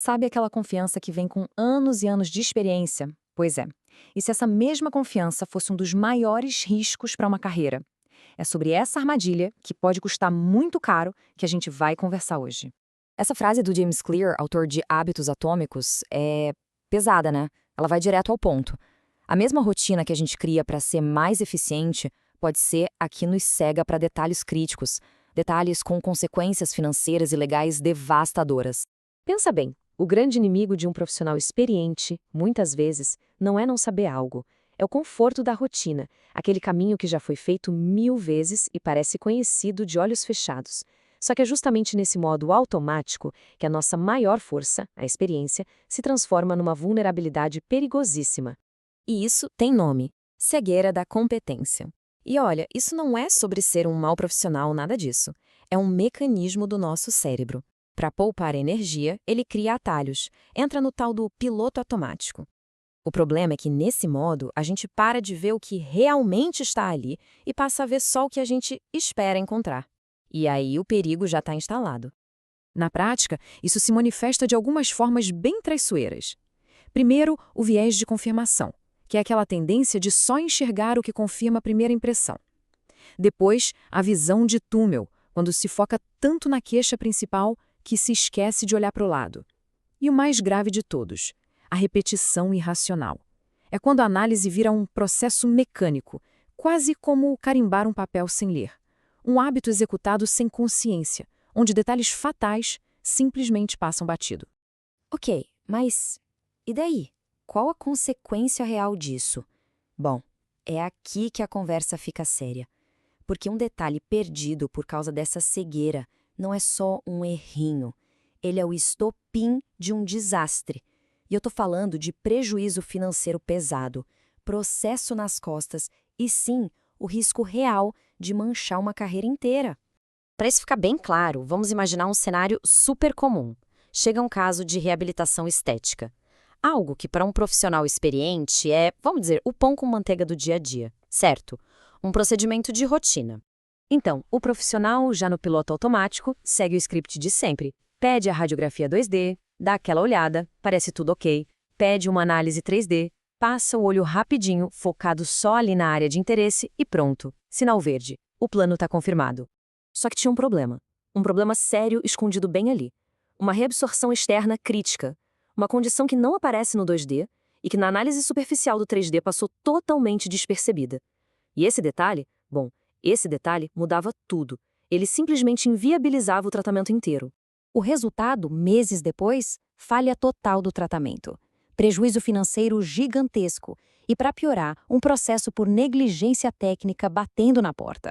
Sabe aquela confiança que vem com anos e anos de experiência? Pois é. E se essa mesma confiança fosse um dos maiores riscos para uma carreira? É sobre essa armadilha, que pode custar muito caro, que a gente vai conversar hoje. Essa frase do James Clear, autor de Hábitos Atômicos, é pesada, né? Ela vai direto ao ponto. A mesma rotina que a gente cria para ser mais eficiente pode ser a que nos cega para detalhes críticos, detalhes com consequências financeiras e legais devastadoras. Pensa bem, o grande inimigo de um profissional experiente, muitas vezes, não é não saber algo. É o conforto da rotina, aquele caminho que já foi feito 1000 vezes e parece conhecido de olhos fechados. Só que é justamente nesse modo automático que a nossa maior força, a experiência, se transforma numa vulnerabilidade perigosíssima. E isso tem nome: cegueira da competência. E olha, isso não é sobre ser um mau profissional, nada disso. É um mecanismo do nosso cérebro. Para poupar energia, ele cria atalhos, entra no tal do piloto automático. O problema é que, nesse modo, a gente para de ver o que realmente está ali e passa a ver só o que a gente espera encontrar. E aí o perigo já está instalado. Na prática, isso se manifesta de algumas formas bem traiçoeiras. Primeiro, o viés de confirmação, que é aquela tendência de só enxergar o que confirma a primeira impressão. Depois, a visão de túnel, quando se foca tanto na queixa principal que se esquece de olhar para o lado. E o mais grave de todos, a repetição irracional. É quando a análise vira um processo mecânico, quase como carimbar um papel sem ler. Um hábito executado sem consciência, onde detalhes fatais simplesmente passam batido. Ok, mas e daí? Qual a consequência real disso? Bom, é aqui que a conversa fica séria. Porque um detalhe perdido por causa dessa cegueira não é só um errinho. Ele é o estopim de um desastre. E eu tô falando de prejuízo financeiro pesado, processo nas costas e, sim, o risco real de manchar uma carreira inteira. Para isso ficar bem claro, vamos imaginar um cenário super comum. Chega um caso de reabilitação estética. Algo que para um profissional experiente é, vamos dizer, o pão com manteiga do dia a dia, certo? Um procedimento de rotina. Então, o profissional, já no piloto automático, segue o script de sempre. Pede a radiografia 2D, dá aquela olhada, parece tudo ok, pede uma análise 3D, passa o olho rapidinho, focado só ali na área de interesse e pronto. Sinal verde. O plano está confirmado. Só que tinha um problema. Um problema sério escondido bem ali. Uma reabsorção externa crítica. Uma condição que não aparece no 2D e que na análise superficial do 3D passou totalmente despercebida. E esse detalhe, bom, esse detalhe mudava tudo. Ele simplesmente inviabilizava o tratamento inteiro. O resultado, meses depois, falha total do tratamento. Prejuízo financeiro gigantesco e, para piorar, um processo por negligência técnica batendo na porta.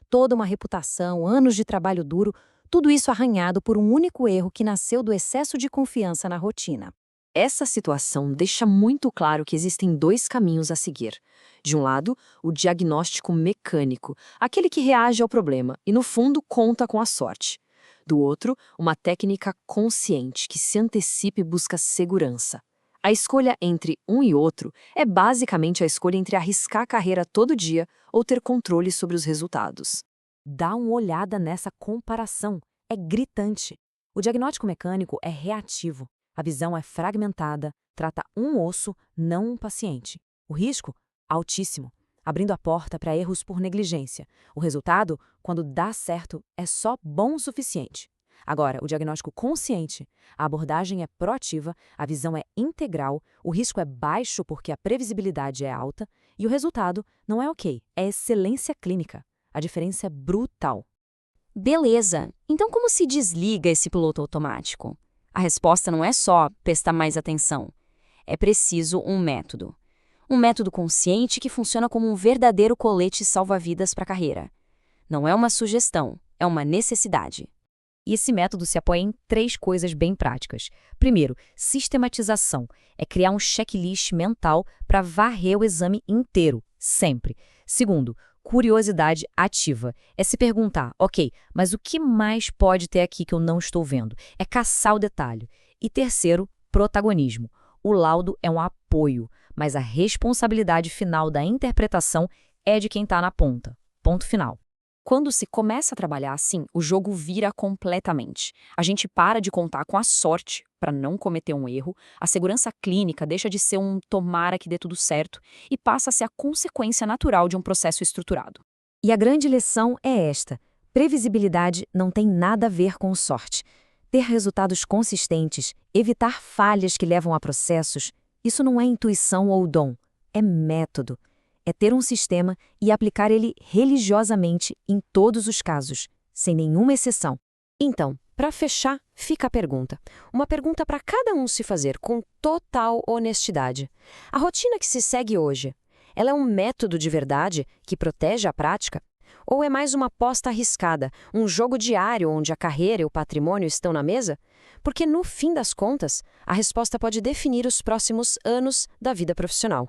Toda uma reputação, anos de trabalho duro, tudo isso arranhado por um único erro que nasceu do excesso de confiança na rotina. Essa situação deixa muito claro que existem dois caminhos a seguir. De um lado, o diagnóstico mecânico, aquele que reage ao problema e, no fundo, conta com a sorte. Do outro, uma técnica consciente que se antecipa e busca segurança. A escolha entre um e outro é basicamente a escolha entre arriscar a carreira todo dia ou ter controle sobre os resultados. Dá uma olhada nessa comparação. É gritante. O diagnóstico mecânico é reativo. A visão é fragmentada, trata um osso, não um paciente. O risco? Altíssimo, abrindo a porta para erros por negligência. O resultado, quando dá certo, é só bom o suficiente. Agora, o diagnóstico consciente, a abordagem é proativa, a visão é integral, o risco é baixo porque a previsibilidade é alta e o resultado não é ok, é excelência clínica. A diferença é brutal. Beleza, então como se desliga esse piloto automático? A resposta não é só prestar mais atenção. É preciso um método. Um método consciente que funciona como um verdadeiro colete salva-vidas para a carreira. Não é uma sugestão, é uma necessidade. E esse método se apoia em 3 coisas bem práticas. Primeiro, sistematização. É criar um checklist mental para varrer o exame inteiro, sempre. Segundo, curiosidade ativa. É se perguntar, ok, mas o que mais pode ter aqui que eu não estou vendo? É caçar o detalhe. E terceiro, protagonismo. O laudo é um apoio, mas a responsabilidade final da interpretação é de quem está na ponta. Ponto final. Quando se começa a trabalhar assim, o jogo vira completamente. A gente para de contar com a sorte para não cometer um erro, a segurança clínica deixa de ser um tomara que dê tudo certo e passa a ser a consequência natural de um processo estruturado. E a grande lição é esta: previsibilidade não tem nada a ver com sorte. Ter resultados consistentes, evitar falhas que levam a processos, isso não é intuição ou dom, é método. É ter um sistema e aplicar ele religiosamente em todos os casos, sem nenhuma exceção. Então, para fechar, fica a pergunta. Uma pergunta para cada um se fazer com total honestidade. A rotina que se segue hoje, ela é um método de verdade que protege a prática? Ou é mais uma aposta arriscada, um jogo diário onde a carreira e o patrimônio estão na mesa? Porque, no fim das contas, a resposta pode definir os próximos anos da vida profissional.